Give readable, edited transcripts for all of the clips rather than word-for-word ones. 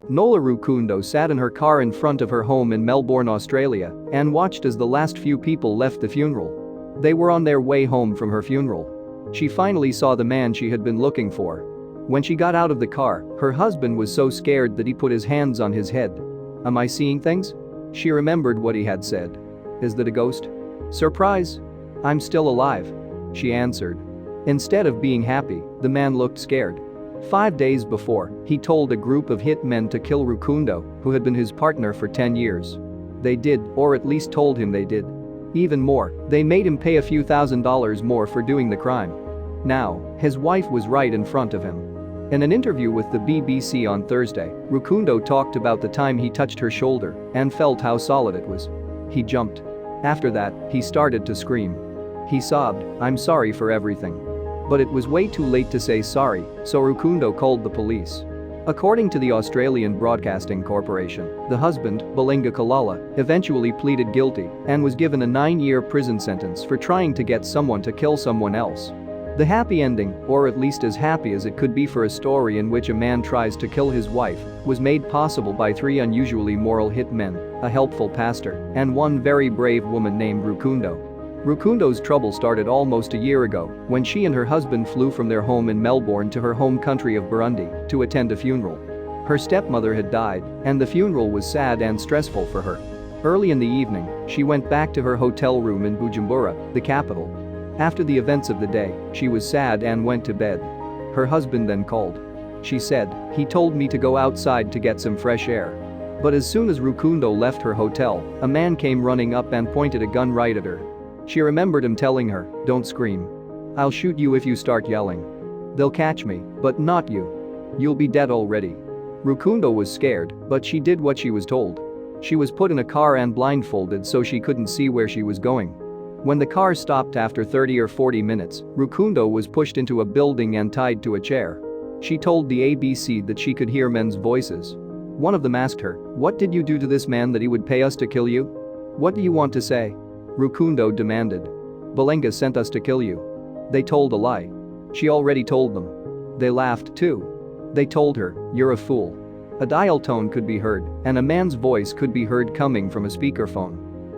Nola Rukundo sat in her car in front of her home in Melbourne, Australia, and watched as the last few people left the funeral. They were on their way home from her funeral. She finally saw the man she had been looking for. When she got out of the car, her husband was so scared that he put his hands on his head. "Am I seeing things?" She remembered what he had said. "Is that a ghost?" "Surprise! I'm still alive," she answered. Instead of being happy, the man looked scared. 5 days before, he told a group of hitmen to kill Rukundo, who had been his partner for 10 years. They did, or at least told him they did. Even more, they made him pay a few $1,000s more for doing the crime. Now, his wife was right in front of him. In an interview with the BBC on Thursday, Rukundo talked about the time he touched her shoulder and felt how solid it was. He jumped. After that, he started to scream. He sobbed, "I'm sorry for everything." But it was way too late to say sorry, so Rukundo called the police. According to the Australian Broadcasting Corporation, the husband, Belinga Kalala, eventually pleaded guilty and was given a 9-year prison sentence for trying to get someone to kill someone else. The happy ending, or at least as happy as it could be for a story in which a man tries to kill his wife, was made possible by 3 unusually moral hitmen, a helpful pastor, and one very brave woman named Rukundo. Rukundo's trouble started almost a year ago when she and her husband flew from their home in Melbourne to her home country of Burundi to attend a funeral. Her stepmother had died, and the funeral was sad and stressful for her. Early in the evening, she went back to her hotel room in Bujumbura, the capital. After the events of the day, she was sad and went to bed. Her husband then called. She said, "He told me to go outside to get some fresh air." But as soon as Rukundo left her hotel, a man came running up and pointed a gun right at her. She remembered him telling her, "Don't scream. I'll shoot you if you start yelling. They'll catch me, but not you. You'll be dead already." Rukundo was scared, but she did what she was told. She was put in a car and blindfolded so she couldn't see where she was going. When the car stopped after 30 or 40 minutes, Rukundo was pushed into a building and tied to a chair. She told the ABC that she could hear men's voices. One of them asked her, "What did you do to this man that he would pay us to kill you? What do you want to say?" Rukundo demanded. "Belinga sent us to kill you." They told a lie. She already told them. They laughed too. They told her, "You're a fool." A dial tone could be heard, and a man's voice could be heard coming from a speakerphone.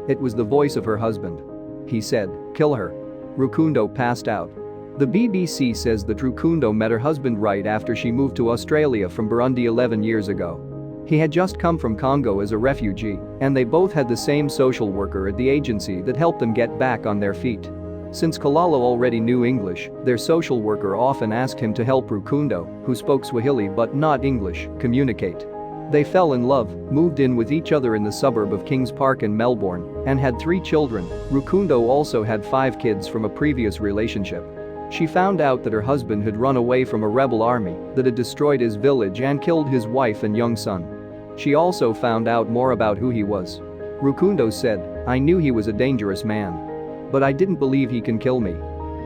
It was the voice of her husband. He said, "Kill her." Rukundo passed out. The BBC says that Rukundo met her husband right after she moved to Australia from Burundi 11 years ago. He had just come from Congo as a refugee, and they both had the same social worker at the agency that helped them get back on their feet. Since Kalala already knew English, their social worker often asked him to help Rukundo, who spoke Swahili but not English, communicate. They fell in love, moved in with each other in the suburb of Kings Park in Melbourne, and had 3 children. Rukundo also had 5 kids from a previous relationship. She found out that her husband had run away from a rebel army that had destroyed his village and killed his wife and young son. She also found out more about who he was. Rukundo said, "I knew he was a dangerous man. But I didn't believe he can kill me.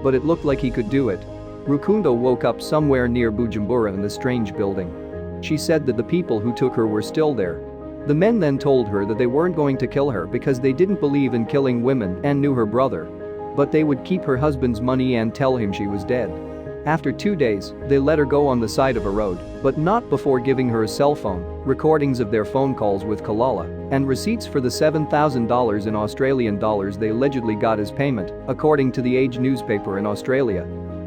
But it looked like he could do it." Rukundo woke up somewhere near Bujumbura in the strange building. She said that the people who took her were still there. The men then told her that they weren't going to kill her because they didn't believe in killing women and knew her brother. But they would keep her husband's money and tell him she was dead. After 2 days, they let her go on the side of a road, but not before giving her a cell phone, recordings of their phone calls with Kalala, and receipts for the $7,000 in Australian dollars they allegedly got as payment, according to the Age newspaper in Australia.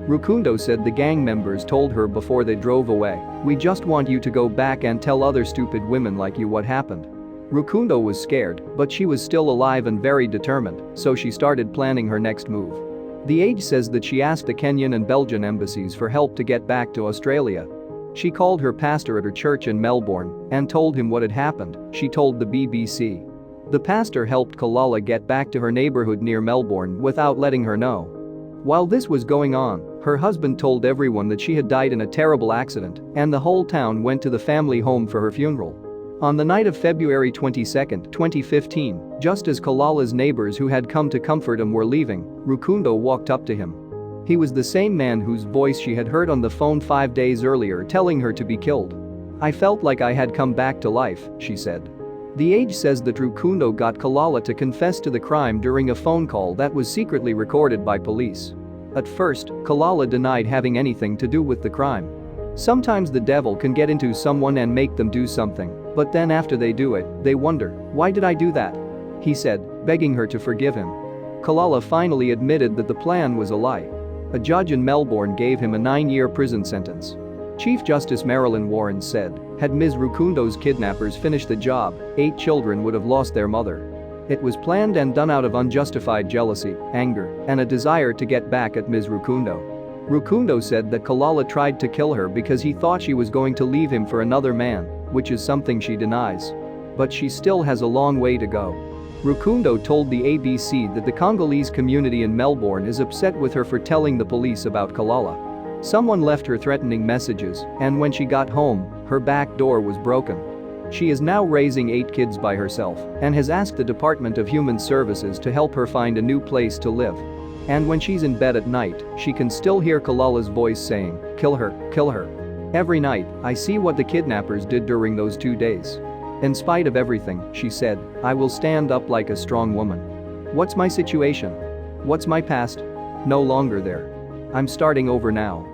Rukundo said the gang members told her before they drove away, "We just want you to go back and tell other stupid women like you what happened." Rukundo was scared, but she was still alive and very determined, so she started planning her next move. The Age says that she asked the Kenyan and Belgian embassies for help to get back to Australia. She called her pastor at her church in Melbourne and told him what had happened, she told the BBC. The pastor helped Kalala get back to her neighborhood near Melbourne without letting her know. While this was going on, her husband told everyone that she had died in a terrible accident, and the whole town went to the family home for her funeral. On the night of February 22, 2015, just as Kalala's neighbors who had come to comfort him were leaving, Rukundo walked up to him. He was the same man whose voice she had heard on the phone 5 days earlier telling her to be killed. "I felt like I had come back to life," she said. The Age says that Rukundo got Kalala to confess to the crime during a phone call that was secretly recorded by police. At first, Kalala denied having anything to do with the crime. Sometimes the devil can get into someone and make them do something, but then after they do it, they wonder, why did I do that? He said, begging her to forgive him. Kalala finally admitted that the plan was a lie. A judge in Melbourne gave him a 9-year prison sentence. Chief Justice Marilyn Warren said, had Ms. Rukundo's kidnappers finished the job, 8 children would have lost their mother. It was planned and done out of unjustified jealousy, anger, and a desire to get back at Ms. Rukundo. Rukundo said that Kalala tried to kill her because he thought she was going to leave him for another man, which is something she denies. But she still has a long way to go. Rukundo told the ABC that the Congolese community in Melbourne is upset with her for telling the police about Kalala. Someone left her threatening messages, and when she got home, her back door was broken. She is now raising 8 kids by herself and has asked the Department of Human Services to help her find a new place to live. And when she's in bed at night, she can still hear Kalala's voice saying, "Kill her, kill her." Every night, I see what the kidnappers did during those 2 days. In spite of everything, she said, I will stand up like a strong woman. What's my situation? What's my past? No longer there. I'm starting over now.